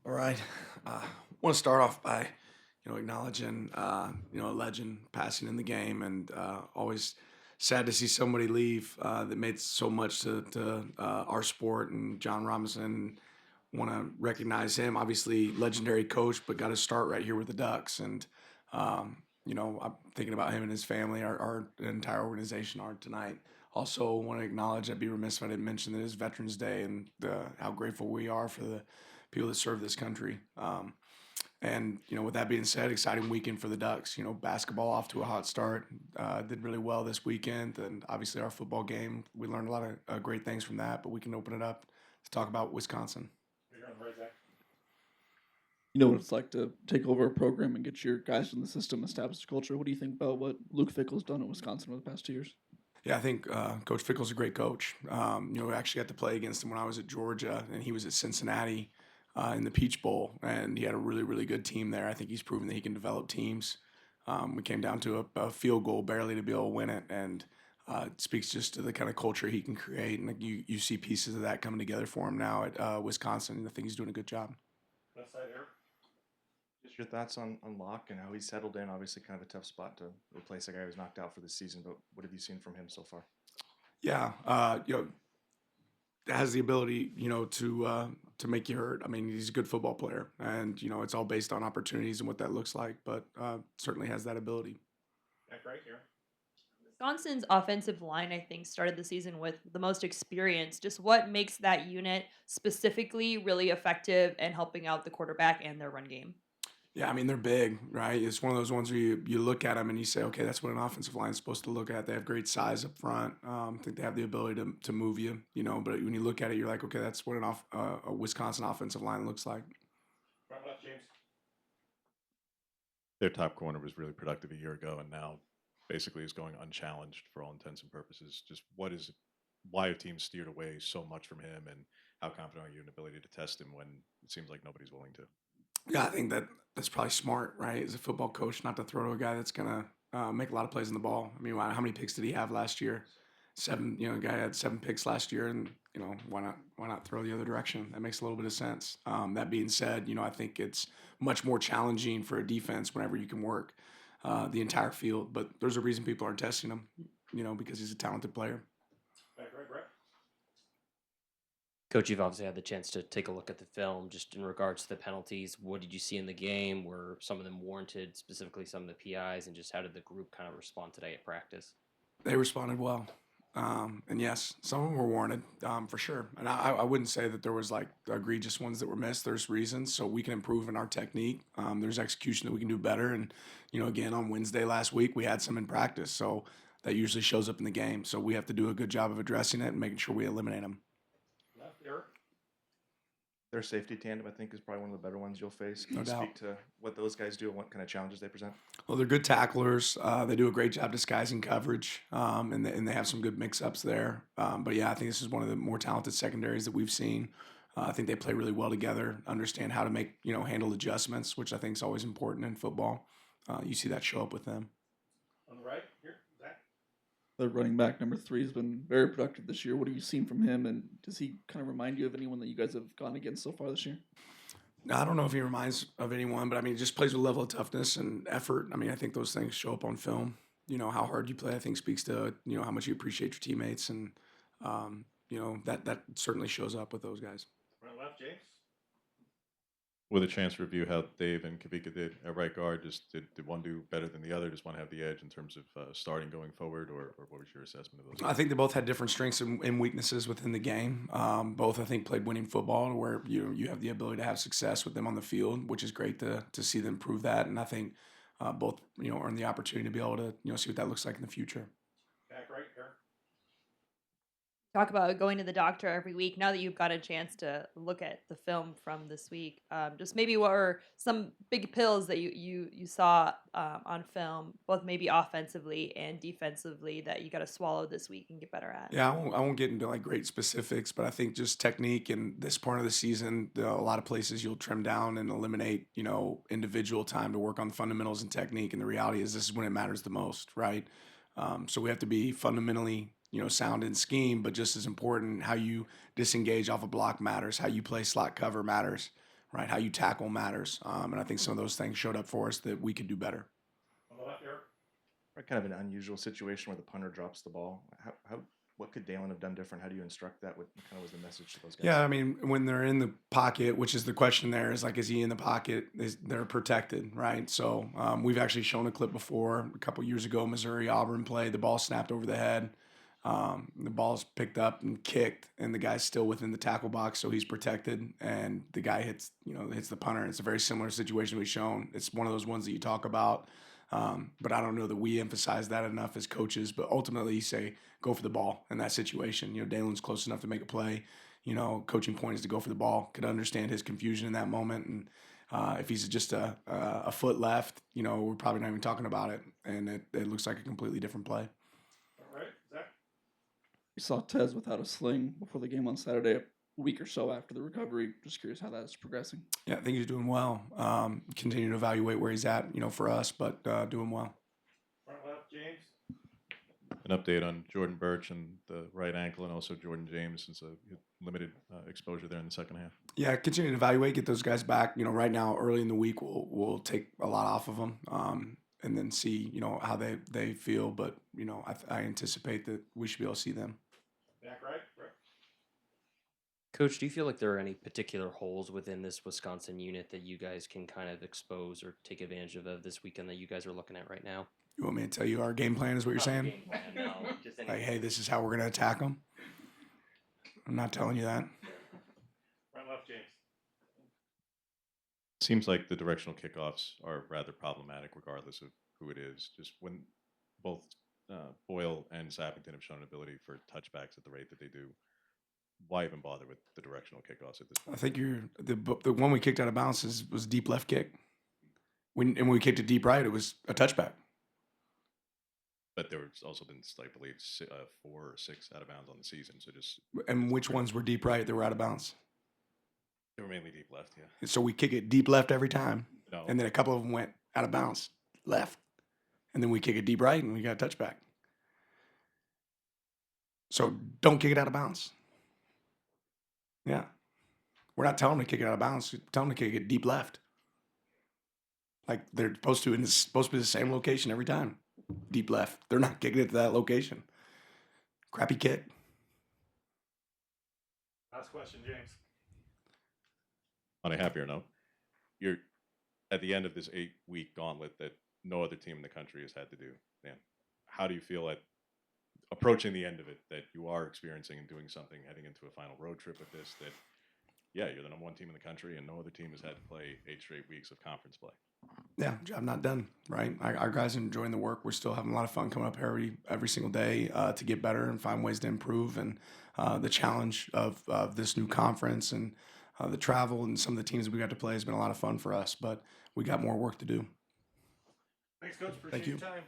All right. Want to start off by, acknowledging, a legend passing in the game, and always sad to see somebody leave that made so much to our sport. And John Robinson, want to recognize him. Obviously, legendary coach, but got to start right here with the Ducks. And I'm thinking about him and his family. Our entire organization are tonight. Also, want to acknowledge. I'd be remiss if I didn't mention that it is Veterans Day and how grateful we are for the people that serve this country. And with that being said, exciting weekend for the Ducks. Basketball off to a hot start. Did really well this weekend, and obviously our football game. We learned a lot of great things from that. But we can open it up to talk about Wisconsin. You know what it's like to take over a program and get your guys in the system, establish a culture. What do you think about what Luke Fickle's done at Wisconsin over the past 2 years? Yeah, I think Coach Fickle's a great coach. We actually got to play against him when I was at Georgia, and he was at Cincinnati in the Peach Bowl, and he had a really, really good team there. I think he's proven that he can develop teams. We came down to a field goal barely to be able to win it, and it speaks just to the kind of culture he can create. And like, you see pieces of that coming together for him now at Wisconsin, and I think he's doing a good job. Just your thoughts on Locke and how he settled in. Obviously, kind of a tough spot to replace a guy who's knocked out for the season. But what have you seen from him so far? Yeah, has the ability, to make you hurt. I mean, he's a good football player, and it's all based on opportunities and what that looks like. But certainly has that ability. Wisconsin's offensive line, I think, started the season with the most experience. Just what makes that unit specifically really effective in helping out the quarterback and their run game? Yeah, I mean they're big, right? It's one of those ones where you look at them and you say, okay, that's what an offensive line is supposed to look at. They have great size up front. I think they have the ability to move you, But when you look at it, you're like, okay, that's what a Wisconsin offensive line looks like. Their top corner was really productive a year ago, and now basically is going unchallenged for all intents and purposes. Just why have teams steered away so much from him, and how confident are you in the ability to test him when it seems like nobody's willing to? Yeah, I think that's probably smart, right? As a football coach, not to throw to a guy that's gonna make a lot of plays in the ball. I mean, how many picks did he have last year? Seven. A guy had 7 picks last year, and why not throw the other direction? That makes a little bit of sense. That being said, I think it's much more challenging for a defense whenever you can work the entire field. But there's a reason people aren't testing him, because he's a talented player. Coach, you've obviously had the chance to take a look at the film just in regards to the penalties. What did you see in the game? Were some of them warranted, specifically some of the PIs, and just how did the group kind of respond today at practice? They responded well. And yes, some of them were warranted for sure. And I wouldn't say that there was like egregious ones that were missed. There's reasons, so we can improve in our technique. There's execution that we can do better. And again, on Wednesday last week, we had some in practice, so that usually shows up in the game. So we have to do a good job of addressing it and making sure we eliminate them. Their safety tandem, I think, is probably one of the better ones you'll face. Can No you doubt. speak to what those guys do and what kind of challenges they present? Well, they're good tacklers. They do a great job disguising coverage, and they have some good mix-ups there. But yeah, I think this is one of the more talented secondaries that we've seen. I think they play really well together, understand how to make handle adjustments, which I think is always important in football. You see that show up with them. The running back number 3 has been very productive this year. What have you seen from him, and does he kind of remind you of anyone that you guys have gone against so far this year? Now, I don't know if he reminds of anyone, but I mean, he just plays with a level of toughness and effort. I mean, I think those things show up on film. How hard you play, I think speaks to how much you appreciate your teammates, and that certainly shows up with those guys. With a chance to review how Dave and Kavika did at right guard, just did one do better than the other? Does one have the edge in terms of starting going forward, or what was your assessment of those? I think they both had different strengths and weaknesses within the game. Both, I think, played winning football, where you have the ability to have success with them on the field, which is great to see them prove that. And I think both earn the opportunity to be able to see what that looks like in the future. Talk about going to the doctor every week. Now that you've got a chance to look at the film from this week, just maybe what were some big pills that you saw on film, both maybe offensively and defensively, that you got to swallow this week and get better at? Yeah, I won't get into like great specifics, but I think just technique in this part of the season, a lot of places you'll trim down and eliminate, individual time to work on fundamentals and technique. And the reality is this is when it matters the most, right? So we have to be fundamentally, sound in scheme, but just as important, how you disengage off a block matters, how you play slot cover matters, right? How you tackle matters. And I think some of those things showed up for us that we could do better. Right, kind of an unusual situation where the punter drops the ball. What could Dalen have done different? How do you instruct that? What kind of was the message to those guys? Yeah, I mean, when they're in the pocket, which is the question there, is like, is he in the pocket? They're protected, right? So we've actually shown a clip before a couple years ago, Missouri Auburn play. The ball snapped over the head. The ball's picked up and kicked, and the guy's still within the tackle box, so he's protected. And the guy hits the punter. It's a very similar situation we've shown. It's one of those ones that you talk about. But I don't know that we emphasize that enough as coaches. But ultimately, you say go for the ball in that situation. Dalen's close enough to make a play. Coaching point is to go for the ball. Could understand his confusion in that moment, and if he's just a foot left, we're probably not even talking about it, and it looks like a completely different play. All right, Zach. We saw Tez without a sling before the game on Saturday, a week or so after the recovery. Just curious how that's progressing. Yeah, I think he's doing well. Continue to evaluate where he's at, for us, but doing well. Front left, James. An update on Jordan Birch and the right ankle, and also Jordan James, since limited exposure there in the second half. Yeah, continue to evaluate, get those guys back. Right now, early in the week, we'll take a lot off of them, and then see, how they feel. But I anticipate that we should be able to see them. Back right. Coach, do you feel like there are any particular holes within this Wisconsin unit that you guys can kind of expose or take advantage of this weekend that you guys are looking at right now? You want me to tell you our game plan is what you're saying? Game plan, no, just Like, hey, this is how we're going to attack them? I'm not telling you that. Front left, James. Seems like the directional kickoffs are rather problematic regardless of who it is. Just when both Boyle and Sappington have shown an ability for touchbacks at the rate that they do, why even bother with the directional kickoffs at this point? I think the one we kicked out of bounds was deep left kick. When we kicked it deep right, it was a touchback. But there was also been, I believe, 4 or 6 out of bounds on the season. So And which ones were deep right that were out of bounds? they were mainly deep left, yeah. So we kick it deep left every time, No, and then a couple of them went out of bounds left, and then we kick it deep right, and we got a touchback. So don't kick it out of bounds. Yeah, we're not telling them to kick it out of bounds. We're telling them to kick it deep left. Like they're supposed to, and it's supposed to be the same location every time. Deep left. They're not kicking it to that location. Crappy kick. last question, James. On a happier note, you're at the end of this 8-week gauntlet that no other team in the country has had to do. Dan, how do you feel at approaching the end of it, that you are experiencing and doing something heading into a final road trip with this, that, yeah, you're the number 1 team in the country and no other team has had to play 8 straight weeks of conference play? Yeah, job not done, right? Our guys are enjoying the work. We're still having a lot of fun coming up every single day to get better and find ways to improve. And the challenge of this new conference and the travel and some of the teams we got to play has been a lot of fun for us. But we got more work to do. Thanks, Coach. Thank you. Your time.